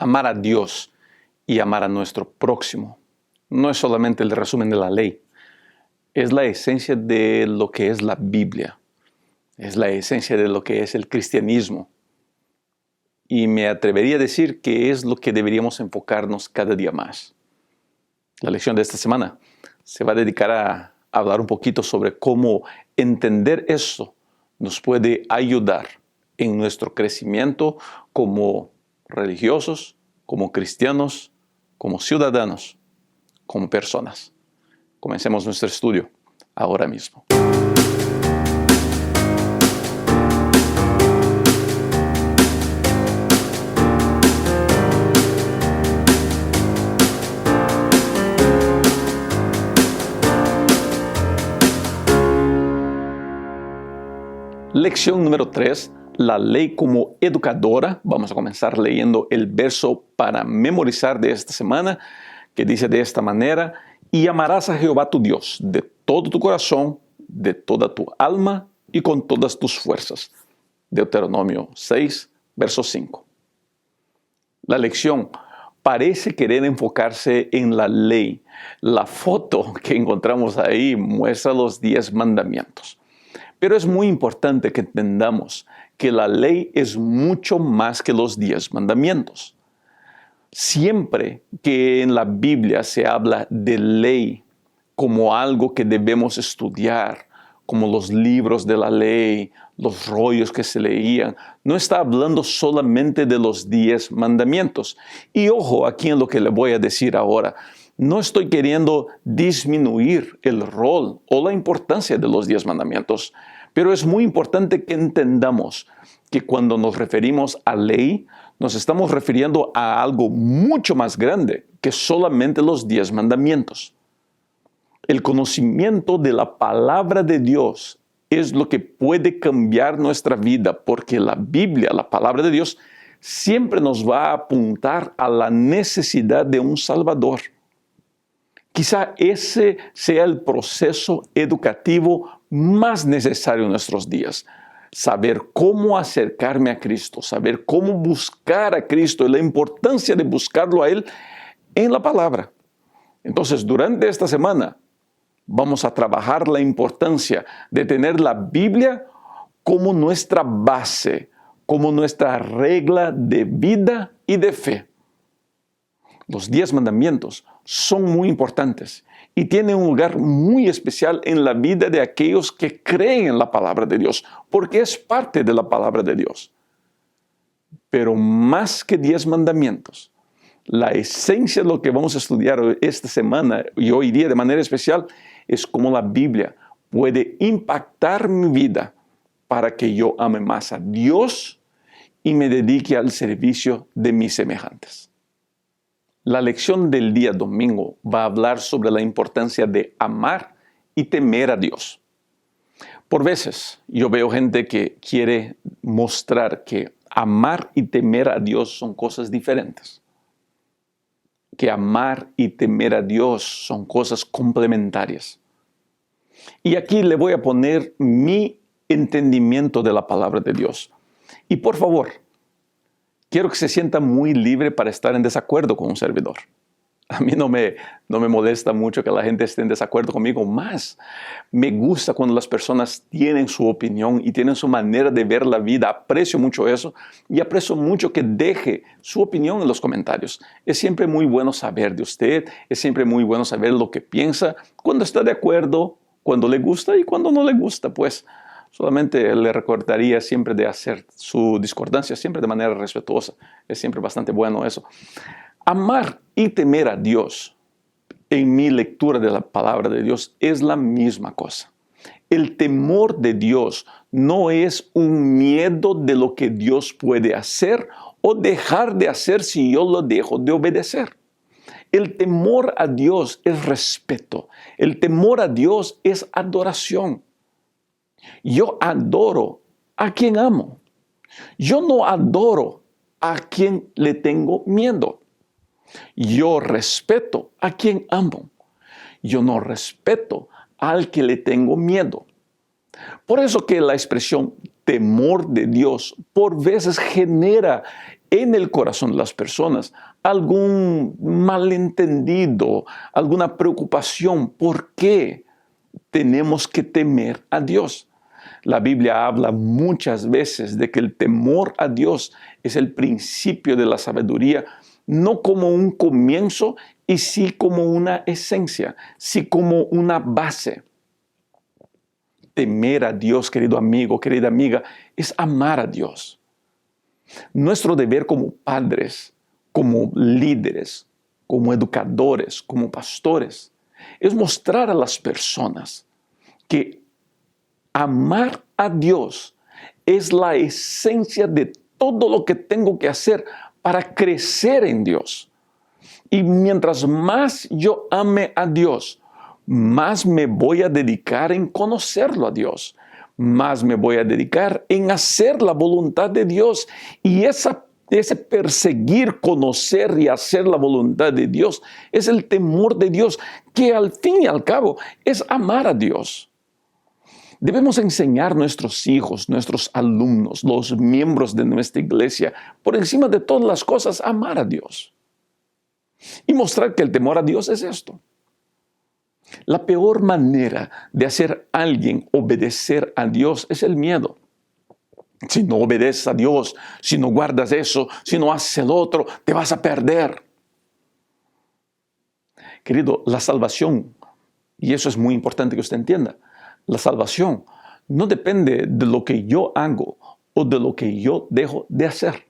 Amar a Dios y amar a nuestro próximo no es solamente el resumen de la ley, es la esencia de lo que es la Biblia, es la esencia de lo que es el cristianismo. Y me atrevería a decir que es lo que deberíamos enfocarnos cada día más. La lección de esta semana se va a dedicar a hablar un poquito sobre cómo entender eso nos puede ayudar en nuestro crecimiento como religiosos, como cristianos, como ciudadanos, como personas. Comencemos nuestro estudio ahora mismo. Lección número 3, la ley como educadora. Vamos a comenzar leyendo el verso para memorizar de esta semana, que dice de esta manera: y amarás a Jehová tu Dios de todo tu corazón, de toda tu alma y con todas tus fuerzas. Deuteronomio 6, verso 5. La lección parece querer enfocarse en la ley. La foto que encontramos ahí muestra los 10 mandamientos. Pero es muy importante que entendamos que la ley es mucho más que los 10 mandamientos. Siempre que en la Biblia se habla de ley como algo que debemos estudiar, como los libros de la ley, los rollos que se leían, no está hablando solamente de los 10 mandamientos. Y ojo aquí en lo que le voy a decir ahora. No estoy queriendo disminuir el rol o la importancia de los 10 mandamientos, pero es muy importante que entendamos que cuando nos referimos a ley, nos estamos refiriendo a algo mucho más grande que solamente los 10 mandamientos. El conocimiento de la palabra de Dios es lo que puede cambiar nuestra vida, porque la Biblia, la palabra de Dios, siempre nos va a apuntar a la necesidad de un Salvador. Quizá ese sea el proceso educativo más necesario en nuestros días. Saber cómo acercarme a Cristo, saber cómo buscar a Cristo y la importancia de buscarlo a Él en la palabra. Entonces, durante esta semana vamos a trabajar la importancia de tener la Biblia como nuestra base, como nuestra regla de vida y de fe. Los 10 mandamientos son muy importantes y tienen un lugar muy especial en la vida de aquellos que creen en la palabra de Dios, porque es parte de la palabra de Dios. Pero más que 10 mandamientos, la esencia de lo que vamos a estudiar esta semana y hoy día de manera especial es cómo la Biblia puede impactar mi vida para que yo ame más a Dios y me dedique al servicio de mis semejantes. La lección del día domingo va a hablar sobre la importancia de amar y temer a Dios. Por veces yo veo gente que quiere mostrar que amar y temer a Dios son cosas diferentes. Que amar y temer a Dios son cosas complementarias. Y aquí le voy a poner mi entendimiento de la palabra de Dios. Y por favor, quiero que se sienta muy libre para estar en desacuerdo con un servidor. A mí no me molesta mucho que la gente esté en desacuerdo conmigo, más me gusta cuando las personas tienen su opinión y tienen su manera de ver la vida. Aprecio mucho eso y aprecio mucho que deje su opinión en los comentarios. Es siempre muy bueno saber de usted, es siempre muy bueno saber lo que piensa, cuando está de acuerdo, cuando le gusta y cuando no le gusta, pues. Solamente le recordaría siempre de hacer su discordancia, siempre de manera respetuosa. Es siempre bastante bueno eso. Amar y temer a Dios, en mi lectura de la palabra de Dios, es la misma cosa. El temor de Dios no es un miedo de lo que Dios puede hacer o dejar de hacer si yo lo dejo de obedecer. El temor a Dios es respeto. El temor a Dios es adoración. Yo adoro a quien amo. Yo no adoro a quien le tengo miedo. Yo respeto a quien amo. Yo no respeto al que le tengo miedo. Por eso que la expresión temor de Dios por veces genera en el corazón de las personas algún malentendido, alguna preocupación. ¿Por qué tenemos que temer a Dios? La Biblia habla muchas veces de que el temor a Dios es el principio de la sabiduría, no como un comienzo, y sí como una esencia, sí como una base. Temer a Dios, querido amigo, querida amiga, es amar a Dios. Nuestro deber como padres, como líderes, como educadores, como pastores, es mostrar a las personas que amar a Dios es la esencia de todo lo que tengo que hacer para crecer en Dios. Y mientras más yo ame a Dios, más me voy a dedicar en conocerlo a Dios, más me voy a dedicar en hacer la voluntad de Dios. Y ese perseguir, conocer y hacer la voluntad de Dios es el temor de Dios, que al fin y al cabo es amar a Dios. Debemos enseñar a nuestros hijos, nuestros alumnos, los miembros de nuestra iglesia, por encima de todas las cosas, amar a Dios. Y mostrar que el temor a Dios es esto. La peor manera de hacer a alguien obedecer a Dios es el miedo. Si no obedeces a Dios, si no guardas eso, si no haces el otro, te vas a perder. Querido, la salvación, y eso es muy importante que usted entienda, la salvación no depende de lo que yo hago o de lo que yo dejo de hacer.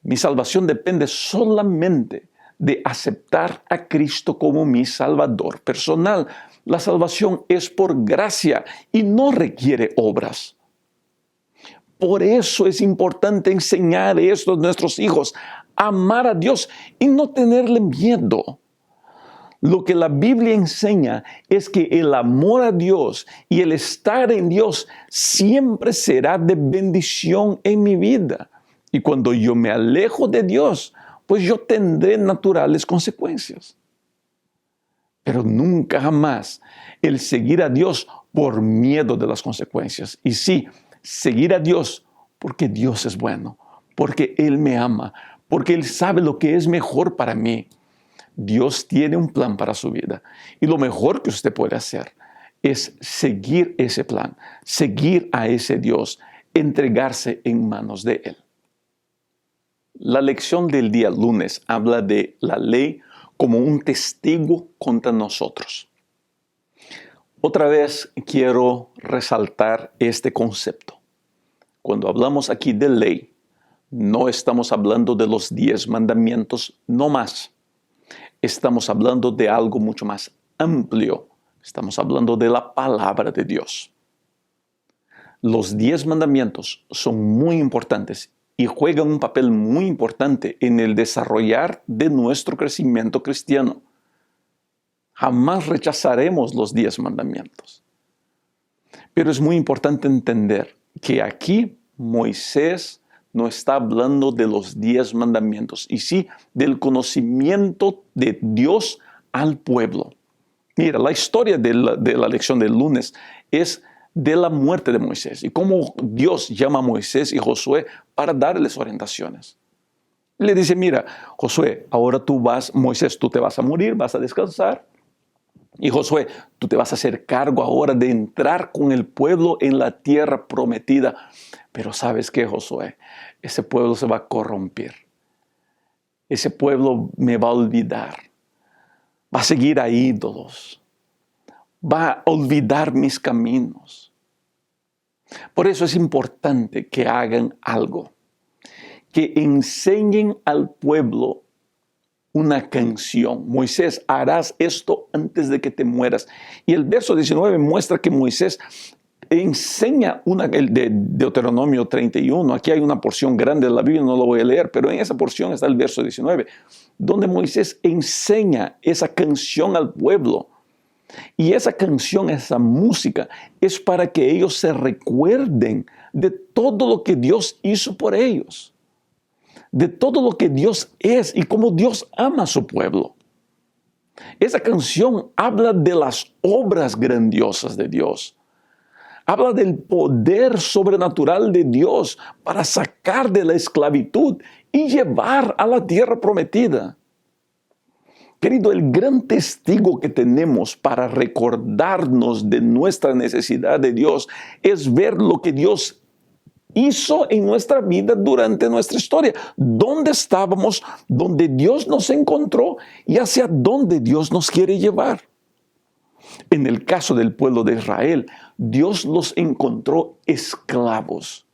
Mi salvación depende solamente de aceptar a Cristo como mi Salvador personal. La salvación es por gracia y no requiere obras. Por eso es importante enseñar esto a nuestros hijos, amar a Dios y no tenerle miedo. Lo que la Biblia enseña es que el amor a Dios y el estar en Dios siempre será de bendición en mi vida. Y cuando yo me alejo de Dios, pues yo tendré naturales consecuencias. Pero nunca jamás el seguir a Dios por miedo de las consecuencias. Y sí, seguir a Dios porque Dios es bueno, porque Él me ama, porque Él sabe lo que es mejor para mí. Dios tiene un plan para su vida. Y lo mejor que usted puede hacer es seguir ese plan, seguir a ese Dios, entregarse en manos de Él. La lección del día lunes habla de la ley como un testigo contra nosotros. Otra vez quiero resaltar este concepto. Cuando hablamos aquí de ley, no estamos hablando de los 10 mandamientos, no más. Estamos hablando de algo mucho más amplio. Estamos hablando de la palabra de Dios. Los 10 mandamientos son muy importantes y juegan un papel muy importante en el desarrollar de nuestro crecimiento cristiano. Jamás rechazaremos los 10 mandamientos. Pero es muy importante entender que aquí Moisés no está hablando de los 10 mandamientos, y sí del conocimiento de Dios al pueblo. Mira, la historia de la lección del lunes es de la muerte de Moisés y cómo Dios llama a Moisés y Josué para darles orientaciones. Le dice, mira, Josué, ahora Moisés, tú te vas a morir, vas a descansar. Y Josué, tú te vas a hacer cargo ahora de entrar con el pueblo en la tierra prometida. Pero ¿sabes qué, Josué? Ese pueblo se va a corromper. Ese pueblo me va a olvidar. Va a seguir a ídolos. Va a olvidar mis caminos. Por eso es importante que hagan algo. Que enseñen al pueblo una canción. Moisés, harás esto antes de que te mueras. Y el verso 19 muestra que Moisés enseña el de Deuteronomio 31. Aquí hay una porción grande de la Biblia, no lo voy a leer, pero en esa porción está el verso 19, donde Moisés enseña esa canción al pueblo. Y esa canción, esa música, es para que ellos se recuerden de todo lo que Dios hizo por ellos, de todo lo que Dios es y cómo Dios ama a su pueblo. Esa canción habla de las obras grandiosas de Dios. Habla del poder sobrenatural de Dios para sacar de la esclavitud y llevar a la tierra prometida. Querido, el gran testigo que tenemos para recordarnos de nuestra necesidad de Dios es ver lo que Dios hizo en nuestra vida durante nuestra historia. ¿Dónde estábamos? ¿Dónde Dios nos encontró? ¿Y hacia dónde Dios nos quiere llevar? En el caso del pueblo de Israel, Dios los encontró esclavos.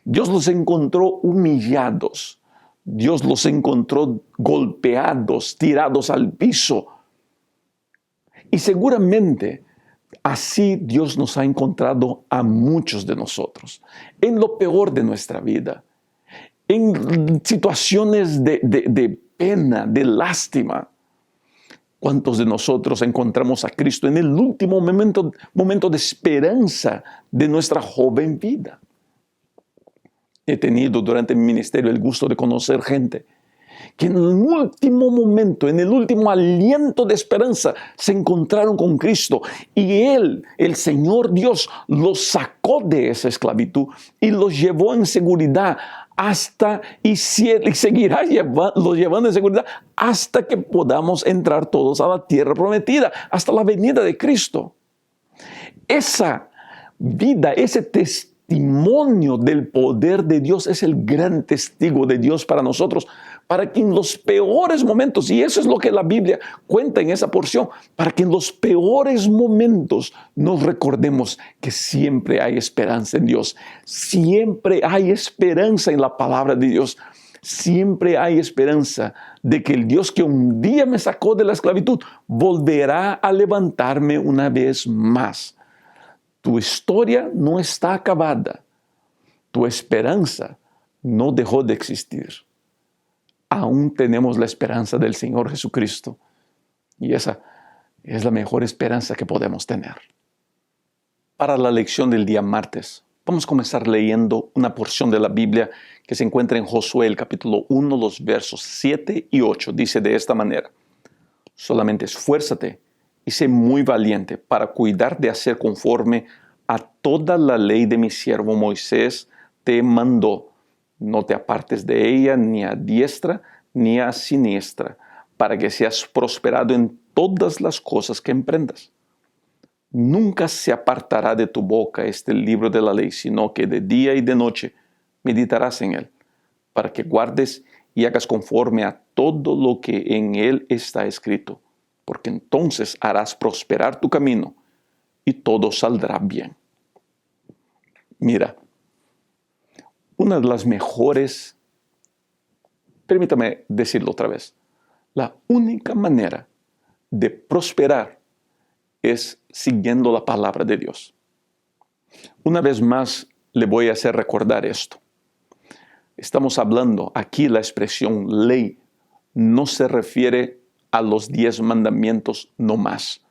Dios los encontró humillados. Dios los encontró golpeados, tirados al piso. Y seguramente así Dios nos ha encontrado a muchos de nosotros, en lo peor de nuestra vida, en situaciones de pena, de lástima. ¿Cuántos de nosotros encontramos a Cristo en el último momento de esperanza de nuestra joven vida? He tenido durante mi ministerio el gusto de conocer gente que en el último momento, en el último aliento de esperanza, se encontraron con Cristo. Y Él, el Señor Dios, los sacó de esa esclavitud y los llevó en seguridad y seguirá los llevando en seguridad hasta que podamos entrar todos a la tierra prometida, hasta la venida de Cristo. Esa vida, ese testimonio del poder de Dios es el gran testigo de Dios para nosotros, para que en los peores momentos, y eso es lo que la Biblia cuenta en esa porción, para que en los peores momentos nos recordemos que siempre hay esperanza en Dios, siempre hay esperanza en la palabra de Dios, siempre hay esperanza de que el Dios que un día me sacó de la esclavitud volverá a levantarme una vez más. Tu historia no está acabada. Tu esperanza no dejó de existir. Aún tenemos la esperanza del Señor Jesucristo. Y esa es la mejor esperanza que podemos tener. Para la lección del día martes, vamos a comenzar leyendo una porción de la Biblia que se encuentra en Josué, el capítulo 1, los versos 7 y 8. Dice de esta manera: solamente esfuérzate y sé muy valiente para cuidar de hacer conforme a toda la ley de mi siervo Moisés te mandó. No te apartes de ella ni a diestra ni a siniestra, para que seas prosperado en todas las cosas que emprendas. Nunca se apartará de tu boca este libro de la ley, sino que de día y de noche meditarás en él, para que guardes y hagas conforme a todo lo que en él está escrito, porque entonces harás prosperar tu camino y todo saldrá bien. Mira, una de las mejores, permítame decirlo otra vez, la única manera de prosperar es siguiendo la palabra de Dios. Una vez más le voy a hacer recordar esto. Estamos hablando aquí, la expresión ley no se refiere a los 10 mandamientos no más.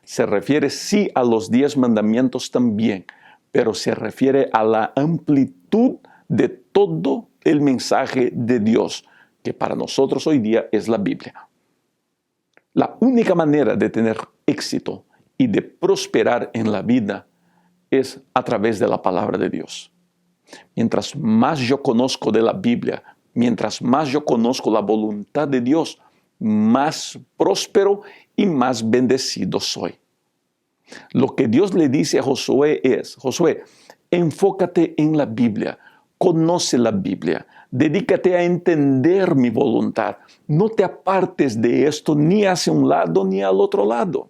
Se refiere sí a los 10 mandamientos también, pero se refiere a la amplitud de todo el mensaje de Dios, que para nosotros hoy día es la Biblia. La única manera de tener éxito y de prosperar en la vida es a través de la palabra de Dios. Mientras más yo conozco de la Biblia, mientras más yo conozco la voluntad de Dios, más próspero y más bendecido soy. Lo que Dios le dice a Josué es: Josué, enfócate en la Biblia, conoce la Biblia, dedícate a entender mi voluntad, no te apartes de esto ni hacia un lado ni al otro lado.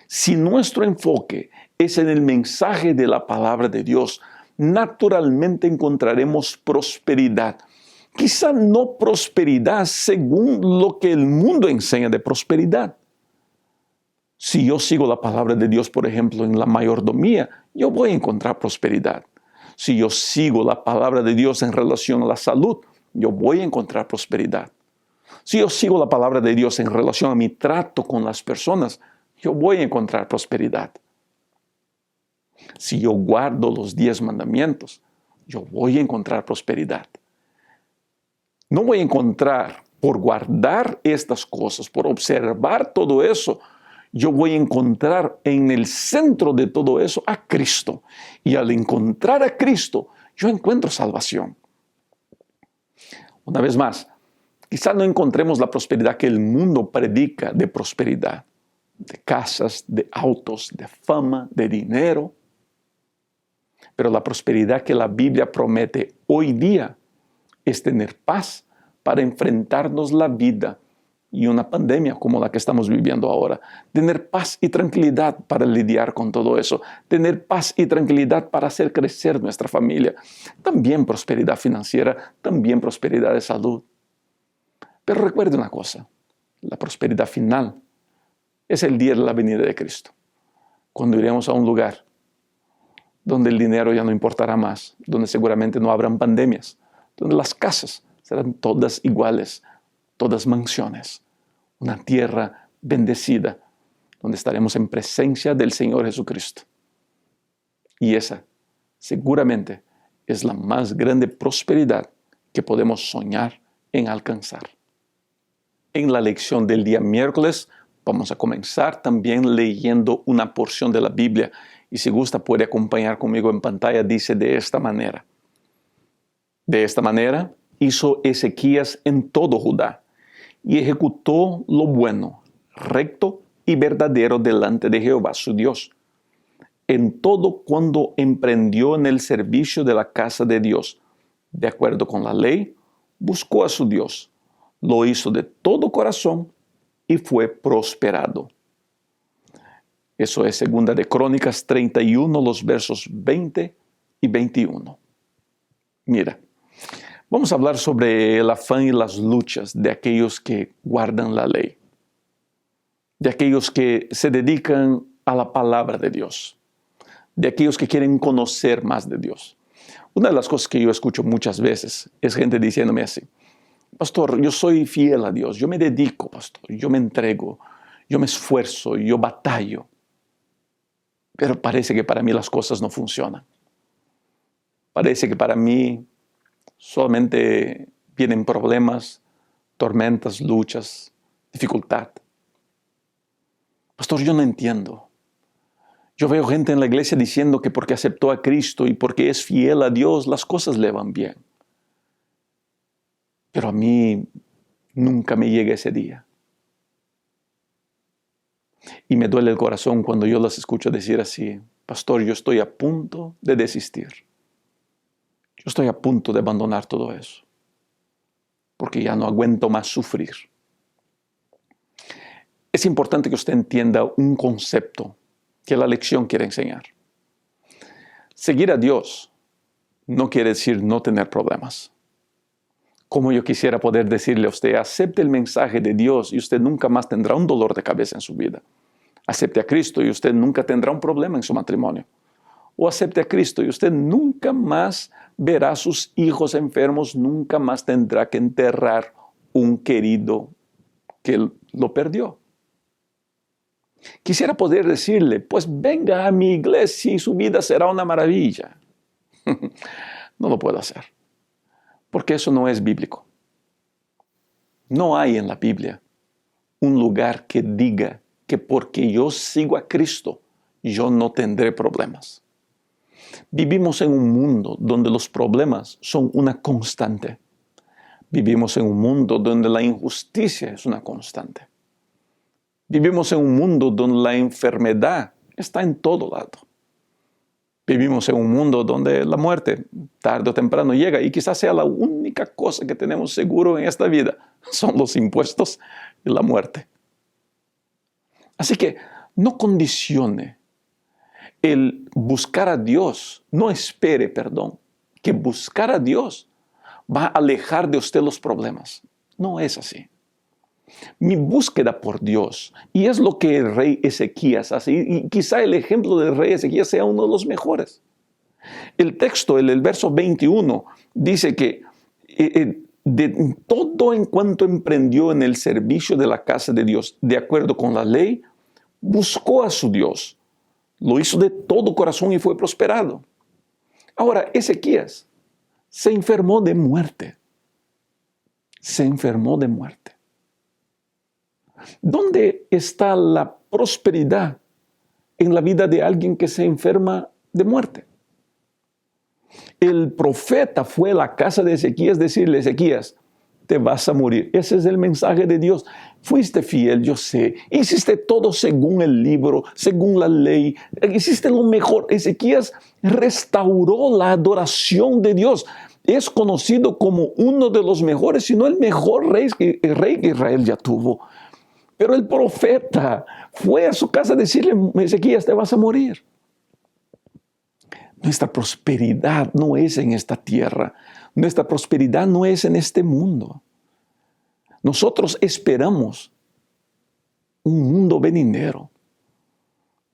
Si nuestro enfoque es en el mensaje de la palabra de Dios, naturalmente encontraremos prosperidad. Quizá no prosperidad según lo que el mundo enseña de prosperidad. Si yo sigo la palabra de Dios, por ejemplo, en la mayordomía, yo voy a encontrar prosperidad. Si yo sigo la palabra de Dios en relación a la salud, yo voy a encontrar prosperidad. Si yo sigo la palabra de Dios en relación a mi trato con las personas, yo voy a encontrar prosperidad. Si yo guardo los 10 mandamientos, yo voy a encontrar prosperidad. No voy a encontrar, por guardar estas cosas, por observar todo eso, yo voy a encontrar en el centro de todo eso a Cristo. Y al encontrar a Cristo, yo encuentro salvación. Una vez más, quizás no encontremos la prosperidad que el mundo predica de prosperidad, de casas, de autos, de fama, de dinero. Pero la prosperidad que la Biblia promete hoy día es tener paz para enfrentarnos la vida y una pandemia como la que estamos viviendo ahora. Tener paz y tranquilidad para lidiar con todo eso. Tener paz y tranquilidad para hacer crecer nuestra familia. También prosperidad financiera, también prosperidad de salud. Pero recuerde una cosa, la prosperidad final es el día de la venida de Cristo. Cuando iremos a un lugar donde el dinero ya no importará más, donde seguramente no habrán pandemias, donde las casas serán todas iguales, todas mansiones, una tierra bendecida, donde estaremos en presencia del Señor Jesucristo. Y esa seguramente es la más grande prosperidad que podemos soñar en alcanzar. En la lección del día miércoles vamos a comenzar también leyendo una porción de la Biblia. Y si gusta puede acompañar conmigo en pantalla. Dice de esta manera. De esta manera hizo Ezequías en todo Judá y ejecutó lo bueno, recto y verdadero delante de Jehová su Dios. En todo cuando emprendió en el servicio de la casa de Dios, de acuerdo con la ley, buscó a su Dios, lo hizo de todo corazón y fue prosperado. Eso es 2 de Crónicas 31, los versos 20 y 21. Mira, vamos a hablar sobre el afán y las luchas de aquellos que guardan la ley, de aquellos que se dedican a la palabra de Dios, de aquellos que quieren conocer más de Dios. Una de las cosas que yo escucho muchas veces es gente diciéndome así: pastor, yo soy fiel a Dios, yo me dedico, pastor, yo me entrego, yo me esfuerzo, yo batallo. Pero parece que para mí las cosas no funcionan. Parece que para mí solamente vienen problemas, tormentas, luchas, dificultad. Pastor, yo no entiendo. Yo veo gente en la iglesia diciendo que porque aceptó a Cristo y porque es fiel a Dios, las cosas le van bien. Pero a mí nunca me llega ese día. Y me duele el corazón cuando yo las escucho decir así: pastor, yo estoy a punto de desistir. Yo estoy a punto de abandonar todo eso, porque ya no aguento más sufrir. Es importante que usted entienda un concepto que la lección quiere enseñar. Seguir a Dios no quiere decir no tener problemas. Como yo quisiera poder decirle a usted: acepte el mensaje de Dios y usted nunca más tendrá un dolor de cabeza en su vida. Acepte a Cristo y usted nunca tendrá un problema en su matrimonio. O acepte a Cristo y usted nunca más verá a sus hijos enfermos, nunca más tendrá que enterrar un querido que lo perdió. Quisiera poder decirle: pues venga a mi iglesia y su vida será una maravilla. No lo puedo hacer, porque eso no es bíblico. No hay en la Biblia un lugar que diga que porque yo sigo a Cristo, yo no tendré problemas. Vivimos en un mundo donde los problemas son una constante. Vivimos en un mundo donde la injusticia es una constante. Vivimos en un mundo donde la enfermedad está en todo lado. Vivimos en un mundo donde la muerte tarde o temprano llega y quizás sea la única cosa que tenemos seguro en esta vida. Son los impuestos y la muerte. Así que no condicione el buscar a Dios, no espere, que buscar a Dios va a alejar de usted los problemas. No es así. Mi búsqueda por Dios, y es lo que el rey Ezequías hace, y quizá el ejemplo del rey Ezequías sea uno de los mejores. El texto, el verso 21, dice que de todo en cuanto emprendió en el servicio de la casa de Dios, de acuerdo con la ley, buscó a su Dios. Lo hizo de todo corazón y fue prosperado. Ahora, Ezequías se enfermó de muerte. Se enfermó de muerte. ¿Dónde está la prosperidad en la vida de alguien que se enferma de muerte. El profeta fue a la casa de Ezequías a decirle: Ezequías, te vas a morir. Ese es el mensaje de Dios. Fuiste fiel, yo sé. Hiciste todo según el libro, según la ley. Hiciste lo mejor. Ezequías restauró la adoración de Dios. Es conocido como uno de los mejores, si no el mejor rey que Israel ya tuvo. Pero el profeta fue a su casa a decirle: Ezequías, te vas a morir. Nuestra prosperidad no es en esta tierra. Nuestra prosperidad no es en este mundo. Nosotros esperamos un mundo venidero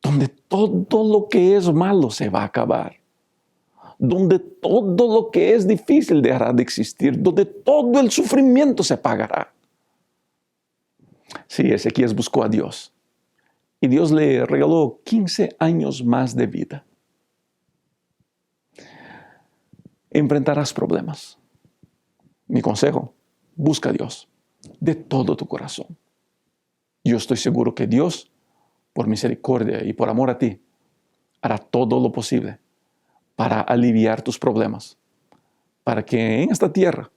donde todo lo que es malo se va a acabar, donde todo lo que es difícil dejará de existir, donde todo el sufrimiento se pagará. Sí, Ezequías buscó a Dios y Dios le regaló 15 años más de vida. Enfrentarás problemas. Mi consejo: busca a Dios de todo tu corazón. Yo estoy seguro que Dios, por misericordia y por amor a ti, hará todo lo posible para aliviar tus problemas, para que en esta tierra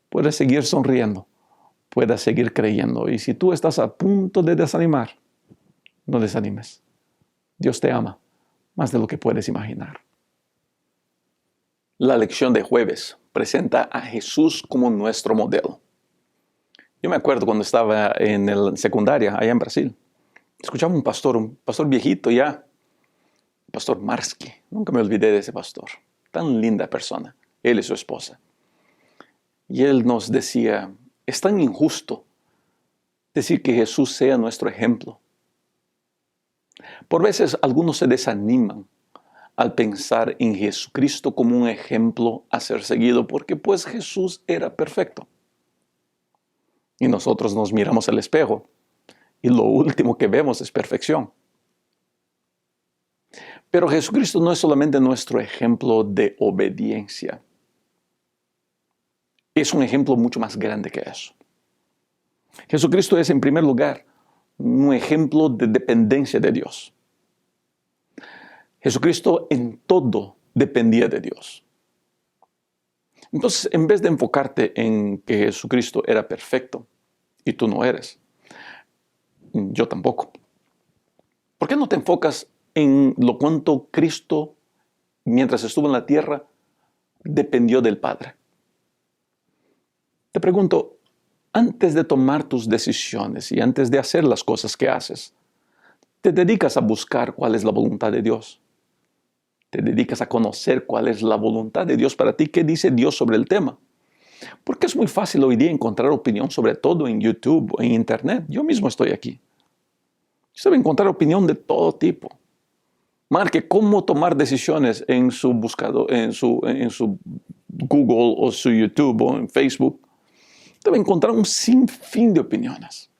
puedas seguir sonriendo, puedas seguir creyendo. Y si tú estás a punto de desanimar, no desanimes. Dios te ama más de lo que puedes imaginar. La lección de jueves presenta a Jesús como nuestro modelo. Yo me acuerdo cuando estaba en la secundaria, allá en Brasil, escuchaba un pastor viejito ya, Pastor Marsky. Nunca me olvidé de ese pastor. Tan linda persona, él y su esposa. Y él nos decía: es tan injusto decir que Jesús sea nuestro ejemplo. Por veces algunos se desaniman al pensar en Jesucristo como un ejemplo a ser seguido, porque pues Jesús era perfecto. Y nosotros nos miramos al espejo y lo último que vemos es perfección. Pero Jesucristo no es solamente nuestro ejemplo de obediencia. Es un ejemplo mucho más grande que eso. Jesucristo es, en primer lugar, un ejemplo de dependencia de Dios. Jesucristo en todo dependía de Dios. Entonces, en vez de enfocarte en que Jesucristo era perfecto y tú no eres, yo tampoco, ¿por qué no te enfocas en lo cuanto Cristo, mientras estuvo en la tierra, dependió del Padre? Te pregunto, antes de tomar tus decisiones y antes de hacer las cosas que haces, ¿te dedicas a buscar cuál es la voluntad de Dios? ¿Te dedicas a conocer cuál es la voluntad de Dios para ti? ¿Qué dice Dios sobre el tema? Porque es muy fácil hoy día encontrar opinión sobre todo en YouTube o en Internet. Yo mismo estoy aquí. Se debe encontrar opinión de todo tipo. Marque cómo tomar decisiones en su buscador, en su Google o su YouTube o en Facebook. Debe encontrar un sinfín de opiniones.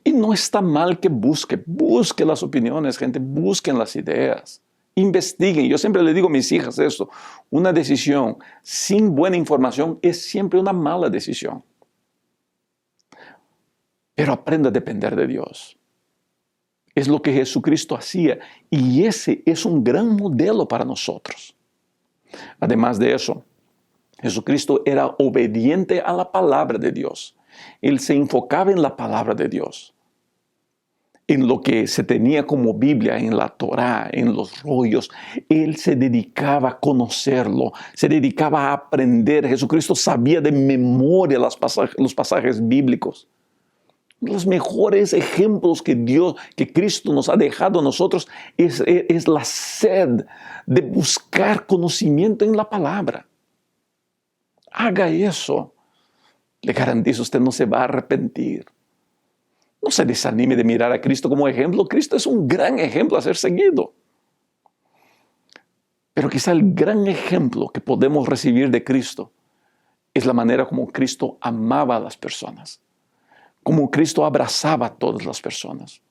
Y no está mal que busque las opiniones, gente, busquen las ideas. Investiguen. Yo siempre le digo a mis hijas esto: una decisión sin buena información es siempre una mala decisión. Pero aprenda a depender de Dios. Es lo que Jesucristo hacía y ese es un gran modelo para nosotros. Además de eso, Jesucristo era obediente a la palabra de Dios. Él se enfocaba en la palabra de Dios, en lo que se tenía como Biblia, en la Torá, en los rollos. Él se dedicaba a conocerlo, se dedicaba a aprender. Jesucristo sabía de memoria los pasajes bíblicos. Los mejores ejemplos que Cristo nos ha dejado a nosotros es la sed de buscar conocimiento en la palabra. Haga eso. Le garantizo, usted no se va a arrepentir. No se desanime de mirar a Cristo como ejemplo. Cristo es un gran ejemplo a ser seguido. Pero quizá el gran ejemplo que podemos recibir de Cristo es la manera como Cristo amaba a las personas. Como Cristo abrazaba a todas las personas.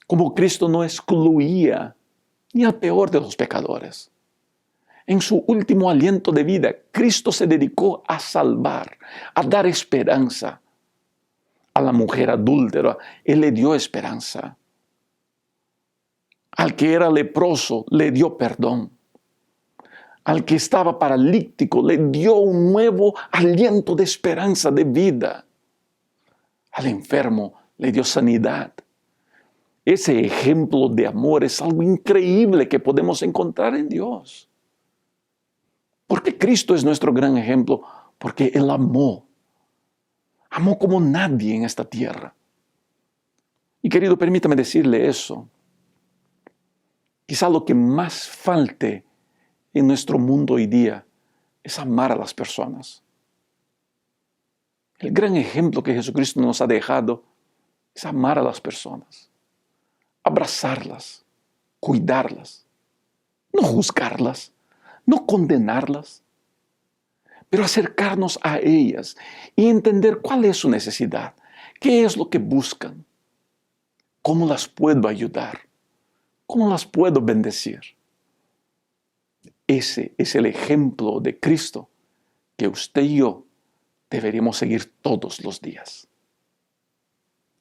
Como Cristo no excluía ni al peor de los pecadores. En su último aliento de vida, Cristo se dedicó a salvar, a dar esperanza, A la mujer adúltera, Él le dio esperanza. Al que era leproso, le dio perdón. Al que estaba paralítico, le dio un nuevo aliento de esperanza, de vida. Al enfermo, le dio sanidad. Ese ejemplo de amor es algo increíble que podemos encontrar en Dios. Porque Cristo es nuestro gran ejemplo, porque Él amó. Amó como nadie en esta tierra. Y querido, permítame decirle eso. Quizá lo que más falte en nuestro mundo hoy día es amar a las personas. El gran ejemplo que Jesucristo nos ha dejado es amar a las personas. Abrazarlas, cuidarlas, no juzgarlas, no condenarlas, pero acercarnos a ellas y entender cuál es su necesidad, qué es lo que buscan, cómo las puedo ayudar, cómo las puedo bendecir. Ese es el ejemplo de Cristo que usted y yo deberíamos seguir todos los días.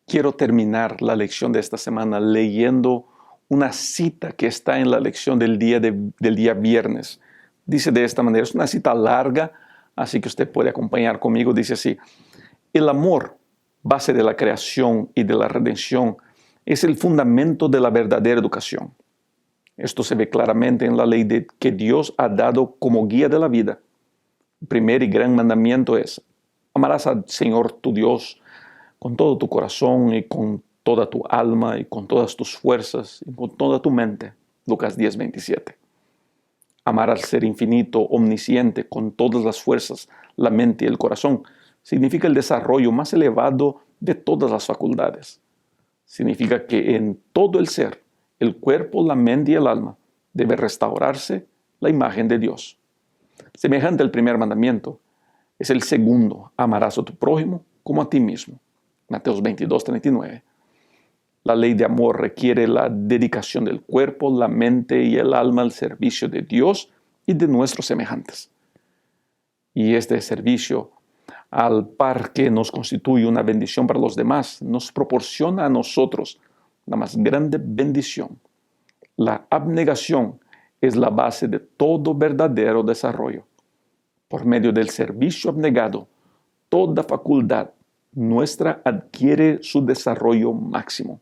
Quiero terminar la lección de esta semana leyendo una cita que está en la lección del día viernes. Dice de esta manera, es una cita larga, así que usted puede acompañar conmigo. Dice así: el amor, base de la creación y de la redención, es el fundamento de la verdadera educación. Esto se ve claramente en la ley que Dios ha dado como guía de la vida. El primer y gran mandamiento es: amarás al Señor tu Dios con todo tu corazón y con toda tu alma y con todas tus fuerzas y con toda tu mente. Lucas 10:27. Amar al Ser infinito, omnisciente, con todas las fuerzas, la mente y el corazón, significa el desarrollo más elevado de todas las facultades. Significa que en todo el ser, el cuerpo, la mente y el alma, debe restaurarse la imagen de Dios. Semejante al primer mandamiento, es el segundo: amarás a tu prójimo como a ti mismo. Mateos 22:39. La ley de amor requiere la dedicación del cuerpo, la mente y el alma al servicio de Dios y de nuestros semejantes. Y este servicio, al par que nos constituye una bendición para los demás, nos proporciona a nosotros la más grande bendición. La abnegación es la base de todo verdadero desarrollo. Por medio del servicio abnegado, toda facultad nuestra adquiere su desarrollo máximo.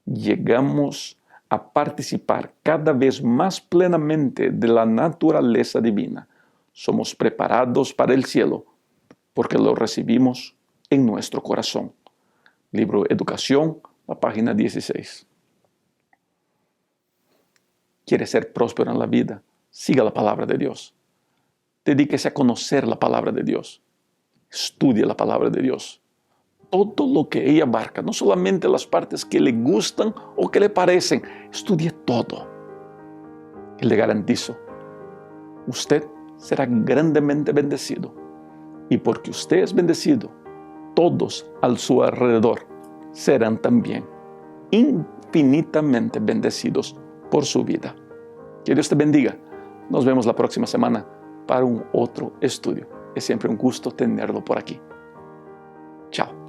Llegamos a participar cada vez más plenamente de la naturaleza divina. Somos preparados para el cielo porque lo recibimos en nuestro corazón. Libro Educación, la página 16. ¿Quiere ser próspero en la vida? Siga la palabra de Dios. Dedíquese a conocer la palabra de Dios. Estudie la palabra de Dios. Todo lo que ella abarca, no solamente las partes que le gustan o que le parecen, estudie todo. Y le garantizo, usted será grandemente bendecido. Y porque usted es bendecido, todos a su alrededor serán también infinitamente bendecidos por su vida. Que Dios te bendiga. Nos vemos la próxima semana para un otro estudio. Es siempre un gusto tenerlo por aquí. Chao.